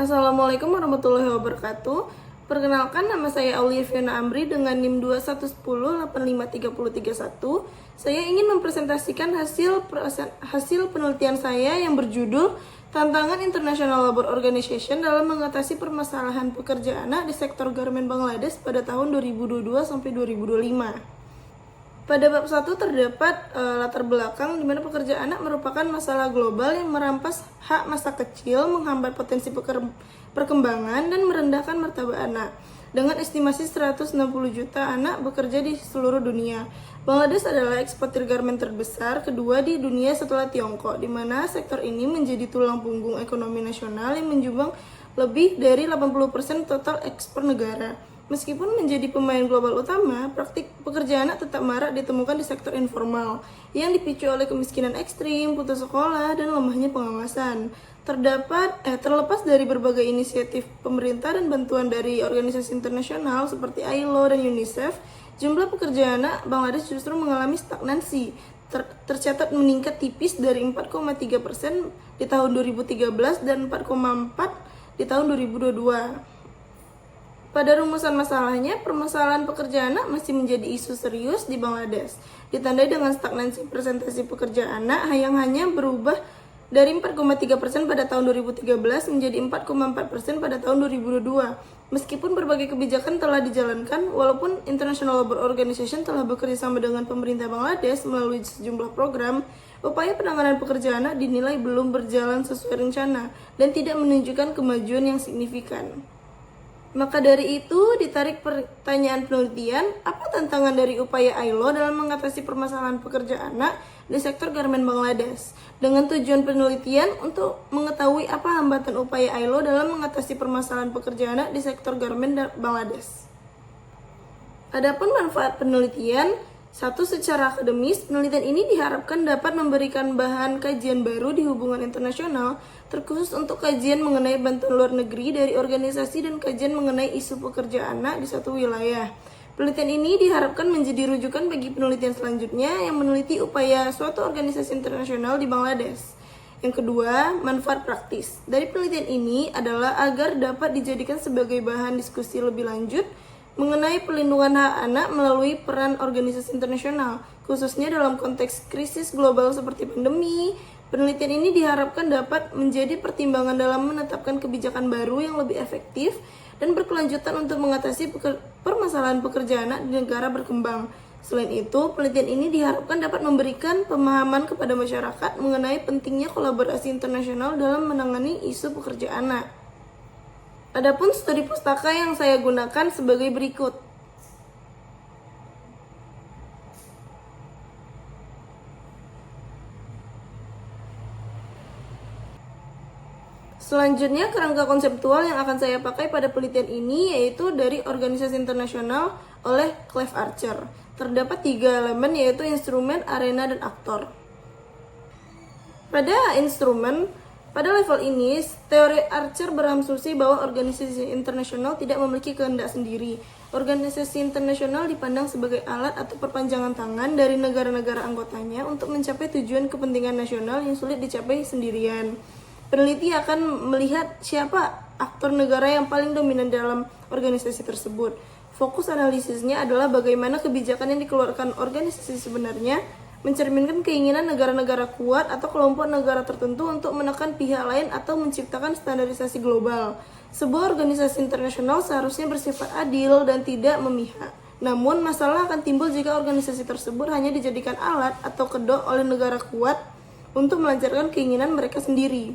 Assalamualaikum warahmatullahi wabarakatuh. Perkenalkan, nama saya Aulia Fiona Amri dengan NIM 2110853031. Saya ingin mempresentasikan hasil penelitian saya yang berjudul Tantangan International Labour Organization dalam mengatasi permasalahan pekerja anak di sektor garmen Bangladesh pada tahun 2022 sampai 2025. Pada bab 1 terdapat latar belakang di mana pekerja anak merupakan masalah global yang merampas hak masa kecil, menghambat potensi perkembangan, dan merendahkan martabat anak. Dengan estimasi 160 juta anak bekerja di seluruh dunia. Bangladesh adalah eksportir garmen terbesar kedua di dunia setelah Tiongkok, di mana sektor ini menjadi tulang punggung ekonomi nasional yang menyumbang lebih dari 80% total ekspor negara. Meskipun menjadi pemain global utama, praktik pekerja anak tetap marak ditemukan di sektor informal yang dipicu oleh kemiskinan ekstrim, putus sekolah, dan lemahnya pengawasan. Terlepas dari berbagai inisiatif pemerintah dan bantuan dari organisasi internasional seperti ILO dan UNICEF, jumlah pekerja anak Bangladesh justru mengalami stagnansi. Tercatat meningkat tipis dari 4,3% di tahun 2013 dan 4,4% di tahun 2022. Pada rumusan masalahnya, permasalahan pekerja anak masih menjadi isu serius di Bangladesh, ditandai dengan stagnansi presentasi pekerja anak yang hanya berubah dari 4,3% pada tahun 2013 menjadi 4,4% pada tahun 2022. Meskipun berbagai kebijakan telah dijalankan, walaupun International Labour Organization telah bekerja sama dengan pemerintah Bangladesh melalui sejumlah program, upaya penanganan pekerja anak dinilai belum berjalan sesuai rencana dan tidak menunjukkan kemajuan yang signifikan. Maka dari itu, ditarik pertanyaan penelitian, apa tantangan dari upaya ILO dalam mengatasi permasalahan pekerja anak di sektor garmen Bangladesh? Dengan tujuan penelitian untuk mengetahui apa hambatan upaya ILO dalam mengatasi permasalahan pekerja anak di sektor garmen Bangladesh. Adapun manfaat penelitian, satu, secara akademis, penelitian ini diharapkan dapat memberikan bahan kajian baru di hubungan internasional, terkhusus untuk kajian mengenai bantuan luar negeri dari organisasi dan kajian mengenai isu pekerja anak di satu wilayah. Penelitian ini diharapkan menjadi rujukan bagi penelitian selanjutnya yang meneliti upaya suatu organisasi internasional di Bangladesh. Yang kedua, manfaat praktis dari penelitian ini adalah agar dapat dijadikan sebagai bahan diskusi lebih lanjut mengenai perlindungan hak anak melalui peran organisasi internasional, khususnya dalam konteks krisis global seperti pandemi. Penelitian ini diharapkan dapat menjadi pertimbangan dalam menetapkan kebijakan baru yang lebih efektif dan berkelanjutan untuk mengatasi permasalahan pekerja anak di negara berkembang. Selain itu, penelitian ini diharapkan dapat memberikan pemahaman kepada masyarakat mengenai pentingnya kolaborasi internasional dalam menangani isu pekerja anak. Adapun studi pustaka yang saya gunakan sebagai berikut. Selanjutnya, kerangka konseptual yang akan saya pakai pada penelitian ini yaitu dari organisasi internasional oleh Clive Archer. Terdapat 3 elemen yaitu instrumen, arena, dan aktor. Pada level ini, teori Archer berasumsi bahwa organisasi internasional tidak memiliki kehendak sendiri. Organisasi internasional dipandang sebagai alat atau perpanjangan tangan dari negara-negara anggotanya untuk mencapai tujuan kepentingan nasional yang sulit dicapai sendirian. Peneliti akan melihat siapa aktor negara yang paling dominan dalam organisasi tersebut. Fokus analisisnya adalah bagaimana kebijakan yang dikeluarkan organisasi sebenarnya mencerminkan keinginan negara-negara kuat atau kelompok negara tertentu untuk menekan pihak lain atau menciptakan standarisasi global. Sebuah organisasi internasional seharusnya bersifat adil dan tidak memihak. Namun, masalah akan timbul jika organisasi tersebut hanya dijadikan alat atau kedok oleh negara kuat untuk melancarkan keinginan mereka sendiri.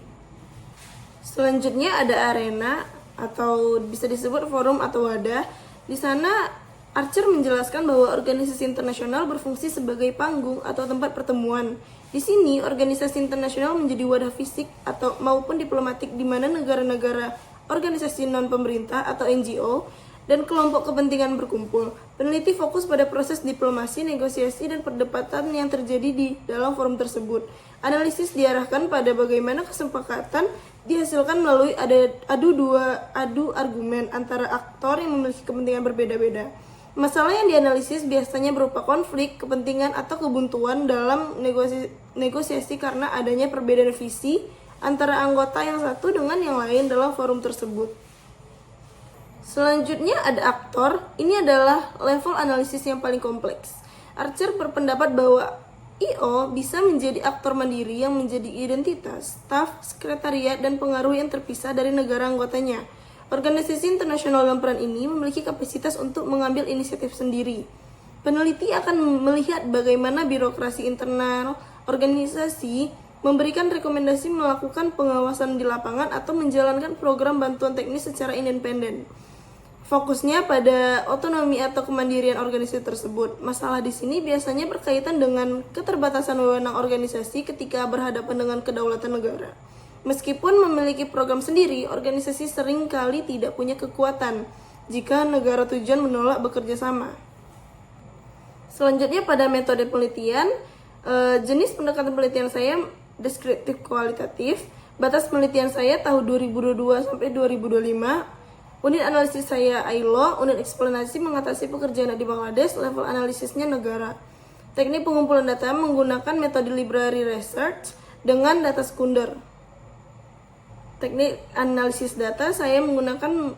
Selanjutnya ada arena atau bisa disebut forum atau wadah. Di sana Archer menjelaskan bahwa organisasi internasional berfungsi sebagai panggung atau tempat pertemuan. Di sini, organisasi internasional menjadi wadah fisik atau maupun diplomatik di mana negara-negara, organisasi non-pemerintah atau NGO, dan kelompok kepentingan berkumpul. Peneliti fokus pada proses diplomasi, negosiasi, dan perdebatan yang terjadi di dalam forum tersebut. Analisis diarahkan pada bagaimana kesepakatan dihasilkan melalui adu argumen antara aktor yang memiliki kepentingan berbeda-beda. Masalah yang dianalisis biasanya berupa konflik, kepentingan, atau kebuntuan dalam negosiasi karena adanya perbedaan visi antara anggota yang satu dengan yang lain dalam forum tersebut. Selanjutnya ada aktor. Ini adalah level analisis yang paling kompleks. Archer berpendapat bahwa I.O. bisa menjadi aktor mandiri yang menjadi identitas, staf, sekretariat, dan pengaruh yang terpisah dari negara anggotanya. Organisasi internasional dalam peran ini memiliki kapasitas untuk mengambil inisiatif sendiri. Peneliti akan melihat bagaimana birokrasi internal organisasi memberikan rekomendasi, melakukan pengawasan di lapangan, atau menjalankan program bantuan teknis secara independen. Fokusnya pada otonomi atau kemandirian organisasi tersebut. Masalah di sini biasanya berkaitan dengan keterbatasan wewenang organisasi ketika berhadapan dengan kedaulatan negara. Meskipun memiliki program sendiri, organisasi sering kali tidak punya kekuatan jika negara tujuan menolak bekerja sama. Selanjutnya pada metode penelitian, jenis pendekatan penelitian saya deskriptif kualitatif. Batas penelitian saya tahun 2022 sampai 2025. Unit analisis saya ILO, unit eksplanasi mengatasi pekerjaan di Bangladesh, level analisisnya negara. Teknik pengumpulan data menggunakan metode library research dengan data sekunder. Teknik analisis data saya menggunakan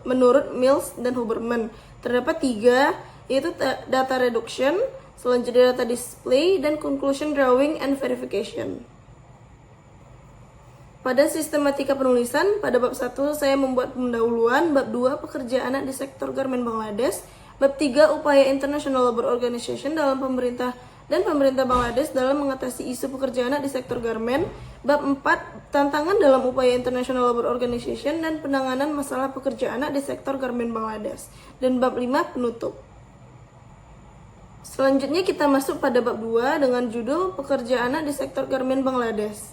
menurut Mills dan Huberman. Terdapat 3, yaitu data reduction, selanjutnya data display, dan conclusion drawing and verification. Pada sistematika penulisan, pada bab 1 saya membuat pendahuluan, bab 2 pekerja anak di sektor garmen Bangladesh, bab 3 upaya International Labour Organization dalam pemerintah dan pemerintah Bangladesh dalam mengatasi isu pekerja anak di sektor garmen, bab 4 tantangan dalam upaya International Labour Organization dan penanganan masalah pekerja anak di sektor garmen Bangladesh, dan bab 5 penutup. Selanjutnya kita masuk pada bab 2 dengan judul pekerja anak di sektor garmen Bangladesh.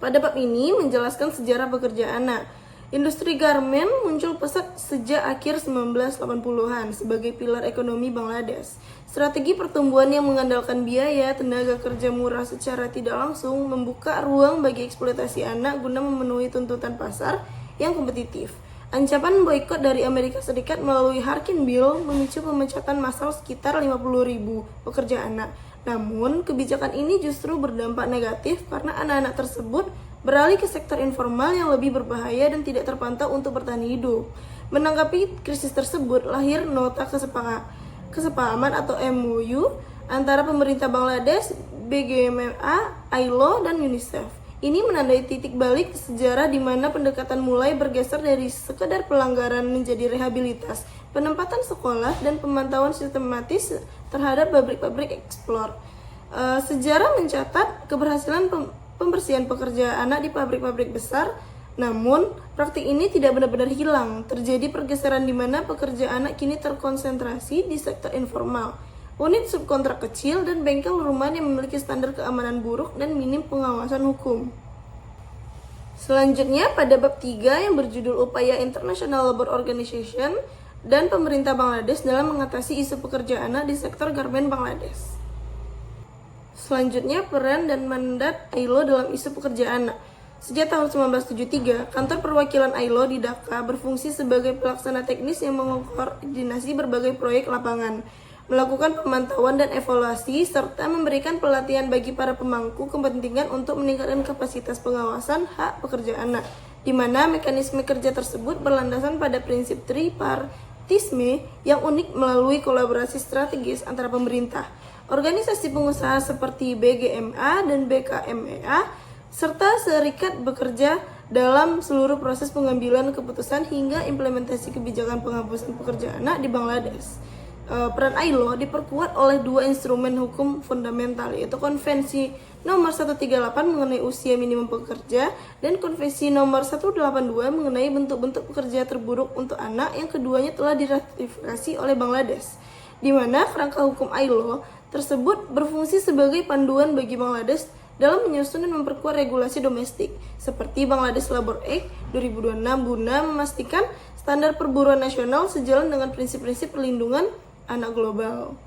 Pada bab ini menjelaskan sejarah pekerja anak. Industri garmen muncul pesat sejak akhir 1980-an sebagai pilar ekonomi Bangladesh. Strategi pertumbuhan yang mengandalkan biaya tenaga kerja murah secara tidak langsung membuka ruang bagi eksploitasi anak guna memenuhi tuntutan pasar yang kompetitif. Ancaman boikot dari Amerika Serikat melalui Harkin Bill memicu pemecatan massal sekitar 50.000 pekerja anak. Namun, kebijakan ini justru berdampak negatif karena anak-anak tersebut beralih ke sektor informal yang lebih berbahaya dan tidak terpantau untuk bertahan hidup. Menanggapi krisis tersebut, lahir Nota Kesepahaman atau MOU antara pemerintah Bangladesh, BGMA, ILO, dan UNICEF. Ini menandai titik balik sejarah di mana pendekatan mulai bergeser dari sekedar pelanggaran menjadi rehabilitas, penempatan sekolah, dan pemantauan sistematis terhadap pabrik-pabrik eksplor. Sejarah mencatat keberhasilan pembersihan pekerja anak di pabrik-pabrik besar, namun praktik ini tidak benar-benar hilang. Terjadi pergeseran di mana pekerja anak kini terkonsentrasi di sektor informal, unit subkontrak kecil, dan bengkel rumahan yang memiliki standar keamanan buruk dan minim pengawasan hukum. Selanjutnya pada bab 3 yang berjudul Upaya International Labour Organization dan pemerintah Bangladesh dalam mengatasi isu pekerja anak di sektor garmen Bangladesh. Selanjutnya peran dan mandat ILO dalam isu pekerja anak. Sejak tahun 1973, kantor perwakilan ILO di Dhaka berfungsi sebagai pelaksana teknis yang mengkoordinasi berbagai proyek lapangan, melakukan pemantauan dan evaluasi, serta memberikan pelatihan bagi para pemangku kepentingan untuk meningkatkan kapasitas pengawasan hak pekerja anak, di mana mekanisme kerja tersebut berlandasan pada prinsip tripartisme yang unik melalui kolaborasi strategis antara pemerintah, organisasi pengusaha seperti BGMA dan BKMEA, serta serikat bekerja dalam seluruh proses pengambilan keputusan hingga implementasi kebijakan penghapusan pekerja anak di Bangladesh. Peran ILO diperkuat oleh 2 instrumen hukum fundamental, yaitu Konvensi nomor 138 mengenai usia minimum pekerja dan Konvensi nomor 182 mengenai bentuk-bentuk pekerja terburuk untuk anak, yang keduanya telah diratifikasi oleh Bangladesh, di mana kerangka hukum ILO tersebut berfungsi sebagai panduan bagi Bangladesh dalam menyusun dan memperkuat regulasi domestik seperti Bangladesh Labour Act 2026 guna memastikan standar perburuan nasional sejalan dengan prinsip-prinsip perlindungan anak global.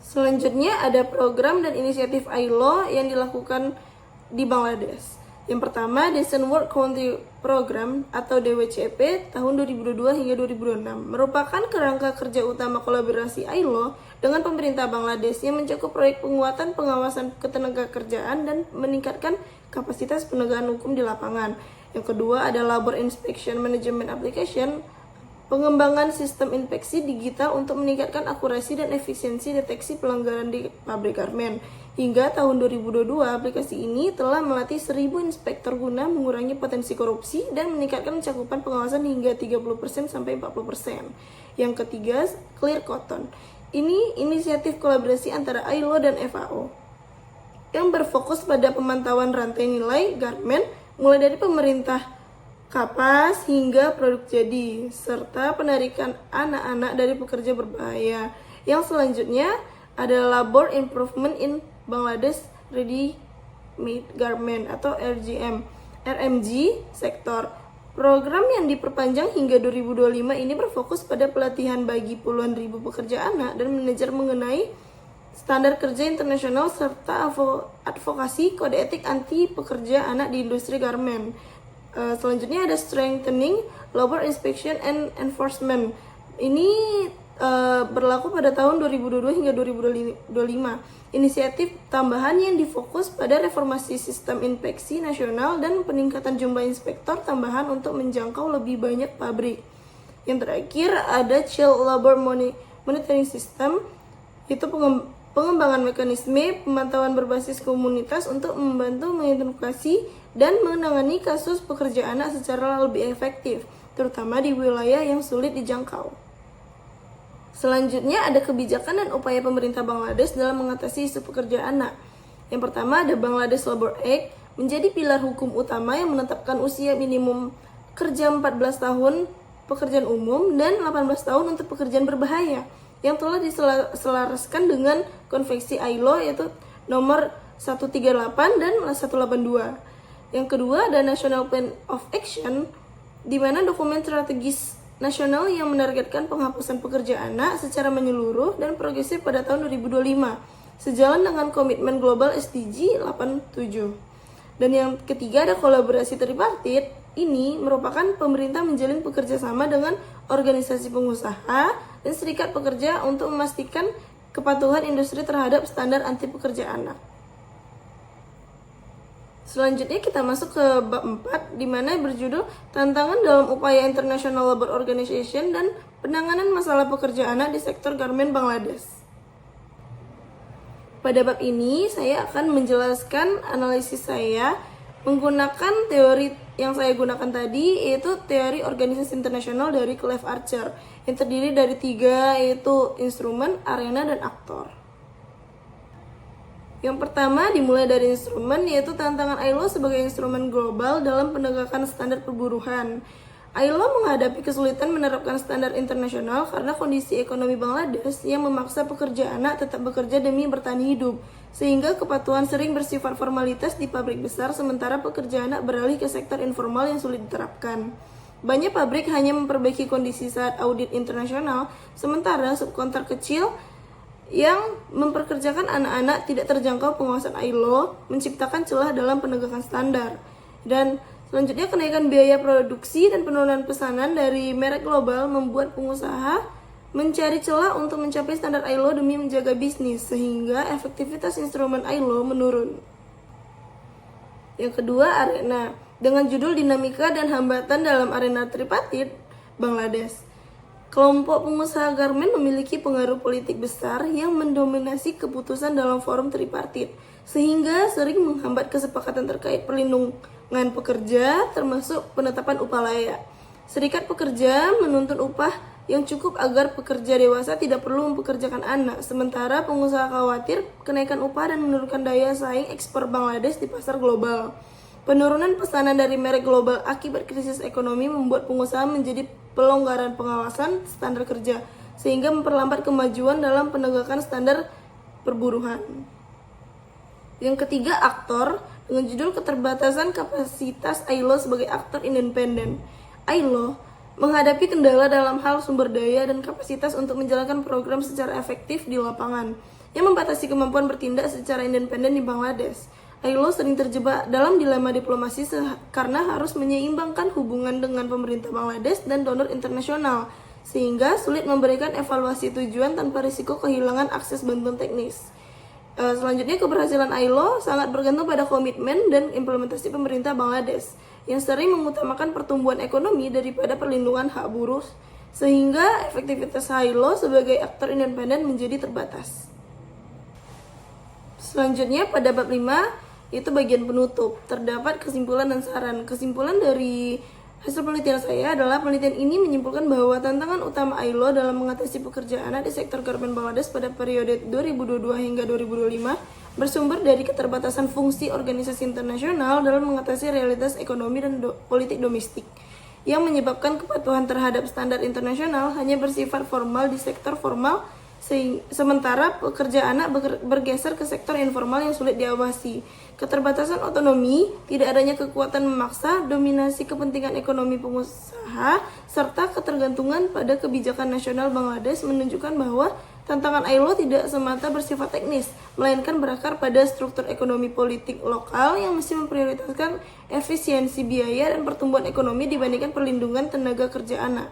Selanjutnya ada program dan inisiatif ILO yang dilakukan di Bangladesh. Yang pertama, Decent Work Quality Program atau DWCP tahun 2002 hingga 2006 merupakan kerangka kerja utama kolaborasi ILO dengan pemerintah Bangladesh yang mencakup proyek penguatan pengawasan ketenagakerjaan dan meningkatkan kapasitas penegakan hukum di lapangan. Yang kedua ada Labor Inspection Management Application, pengembangan sistem inspeksi digital untuk meningkatkan akurasi dan efisiensi deteksi pelanggaran di pabrik garmen. Hingga tahun 2022, aplikasi ini telah melatih 1.000 inspektor guna mengurangi potensi korupsi dan meningkatkan cakupan pengawasan hingga 30% sampai 40%. Yang ketiga, Clear Cotton. Ini inisiatif kolaborasi antara ILO dan FAO yang berfokus pada pemantauan rantai nilai garmen mulai dari pemerintah kapas hingga produk jadi, serta penarikan anak-anak dari pekerja berbahaya. Yang selanjutnya ada Labor Improvement in Bangladesh Ready Made Garment atau RMG sektor. Program yang diperpanjang hingga 2025 ini berfokus pada pelatihan bagi puluhan ribu pekerja anak dan manajer mengenai standar kerja internasional serta advokasi kode etik anti pekerja anak di industri garment. Selanjutnya ada Strengthening Labor Inspection and Enforcement. Ini berlaku pada tahun 2022 hingga 2025. Inisiatif tambahan yang difokus pada reformasi sistem inspeksi nasional dan peningkatan jumlah inspektor tambahan untuk menjangkau lebih banyak pabrik. Yang terakhir ada Child Labor Monitoring System, itu pengembangan mekanisme pemantauan berbasis komunitas untuk membantu mengidentifikasi dan menangani kasus pekerja anak secara lebih efektif, terutama di wilayah yang sulit dijangkau. Selanjutnya ada kebijakan dan upaya pemerintah Bangladesh dalam mengatasi isu pekerja anak. Yang pertama ada Bangladesh Labor Act, menjadi pilar hukum utama yang menetapkan usia minimum kerja 14 tahun pekerjaan umum dan 18 tahun untuk pekerjaan berbahaya, yang telah diselaraskan dengan konvensi ILO yaitu nomor 138 dan 182. Yang kedua ada National Plan of Action, di mana dokumen strategis nasional yang menargetkan penghapusan pekerja anak secara menyeluruh dan progresif pada tahun 2025, sejalan dengan komitmen global SDG 87. Dan yang ketiga ada kolaborasi tripartit. Ini merupakan pemerintah menjalin bekerjasama dengan organisasi pengusaha dan serikat pekerja untuk memastikan kepatuhan industri terhadap standar anti pekerja anak. Selanjutnya kita masuk ke bab 4 di mana berjudul Tantangan dalam Upaya International Labour Organization dan Penanganan Masalah Pekerja Anak di Sektor Garmen Bangladesh. Pada bab ini saya akan menjelaskan analisis saya menggunakan teori yang saya gunakan tadi, yaitu teori organisasi internasional dari Clive Archer yang terdiri dari 3, yaitu instrumen, arena, dan aktor. Yang pertama dimulai dari instrumen, yaitu tantangan ILO sebagai instrumen global dalam penegakan standar perburuhan. ILO menghadapi kesulitan menerapkan standar internasional karena kondisi ekonomi Bangladesh yang memaksa pekerja anak tetap bekerja demi bertahan hidup, sehingga kepatuhan sering bersifat formalitas di pabrik besar sementara pekerja anak beralih ke sektor informal yang sulit diterapkan. Banyak pabrik hanya memperbaiki kondisi saat audit internasional, sementara subkontrak kecil yang memperkerjakan anak-anak tidak terjangkau pengawasan ILO menciptakan celah dalam penegakan standar. Dan selanjutnya kenaikan biaya produksi dan penurunan pesanan dari merek global membuat pengusaha mencari celah untuk mencapai standar ILO demi menjaga bisnis, sehingga efektivitas instrumen ILO menurun. Yang kedua, arena, dengan judul Dinamika dan Hambatan dalam Arena Tripartit Bangladesh. Kelompok pengusaha garmen memiliki pengaruh politik besar yang mendominasi keputusan dalam forum tripartit, sehingga sering menghambat kesepakatan terkait perlindungan pekerja, termasuk penetapan upah layak. Serikat pekerja menuntut upah yang cukup agar pekerja dewasa tidak perlu mempekerjakan anak, sementara pengusaha khawatir kenaikan upah dan menurunkan daya saing ekspor Bangladesh di pasar global. Penurunan pesanan dari merek global akibat krisis ekonomi membuat pengusaha menjadi pelonggaran pengawasan standar kerja, sehingga memperlambat kemajuan dalam penegakan standar perburuhan. Yang ketiga, aktor, dengan judul Keterbatasan Kapasitas ILO sebagai aktor independen. ILO menghadapi kendala dalam hal sumber daya dan kapasitas untuk menjalankan program secara efektif di lapangan, yang membatasi kemampuan bertindak secara independen di Bangladesh. ILO sering terjebak dalam dilema diplomasi karena harus menyeimbangkan hubungan dengan pemerintah Bangladesh dan donor internasional, sehingga sulit memberikan evaluasi tujuan tanpa risiko kehilangan akses bantuan teknis. Selanjutnya, keberhasilan ILO sangat bergantung pada komitmen dan implementasi pemerintah Bangladesh yang sering mengutamakan pertumbuhan ekonomi daripada perlindungan hak buruh, sehingga efektivitas ILO sebagai aktor independen menjadi terbatas. Selanjutnya, pada bab 5, itu bagian penutup, terdapat kesimpulan dan saran. Kesimpulan dari hasil penelitian saya adalah penelitian ini menyimpulkan bahwa tantangan utama ILO dalam mengatasi pekerja anak di sektor garmen Bangladesh pada periode 2022 hingga 2025 bersumber dari keterbatasan fungsi organisasi internasional dalam mengatasi realitas ekonomi dan politik domestik, yang menyebabkan kepatuhan terhadap standar internasional hanya bersifat formal di sektor formal, sementara pekerja anak bergeser ke sektor informal yang sulit diawasi. Keterbatasan otonomi, tidak adanya kekuatan memaksa, dominasi kepentingan ekonomi pengusaha, serta ketergantungan pada kebijakan nasional Bangladesh menunjukkan bahwa tantangan ILO tidak semata bersifat teknis, melainkan berakar pada struktur ekonomi politik lokal yang mesti memprioritaskan efisiensi biaya dan pertumbuhan ekonomi dibandingkan perlindungan tenaga kerja anak.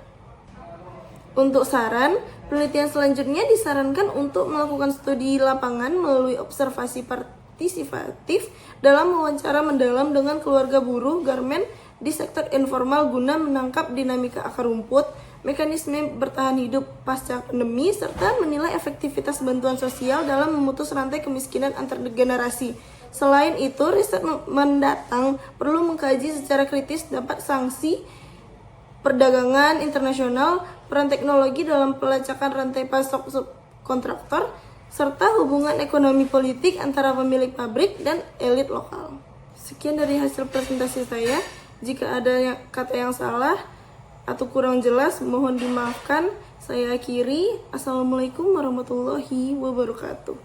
Untuk saran, penelitian selanjutnya disarankan untuk melakukan studi lapangan melalui observasi partisipatif dalam wawancara mendalam dengan keluarga buruh garmen di sektor informal guna menangkap dinamika akar rumput, mekanisme bertahan hidup pasca pandemi, serta menilai efektivitas bantuan sosial dalam memutus rantai kemiskinan antar generasi. Selain itu, riset mendatang perlu mengkaji secara kritis dampak sanksi perdagangan internasional, peran teknologi dalam pelacakan rantai pasok subkontraktor, serta hubungan ekonomi politik antara pemilik pabrik dan elit lokal. Sekian dari hasil presentasi saya. Jika ada kata yang salah atau kurang jelas, mohon dimaafkan. Saya akhiri. Assalamualaikum warahmatullahi wabarakatuh.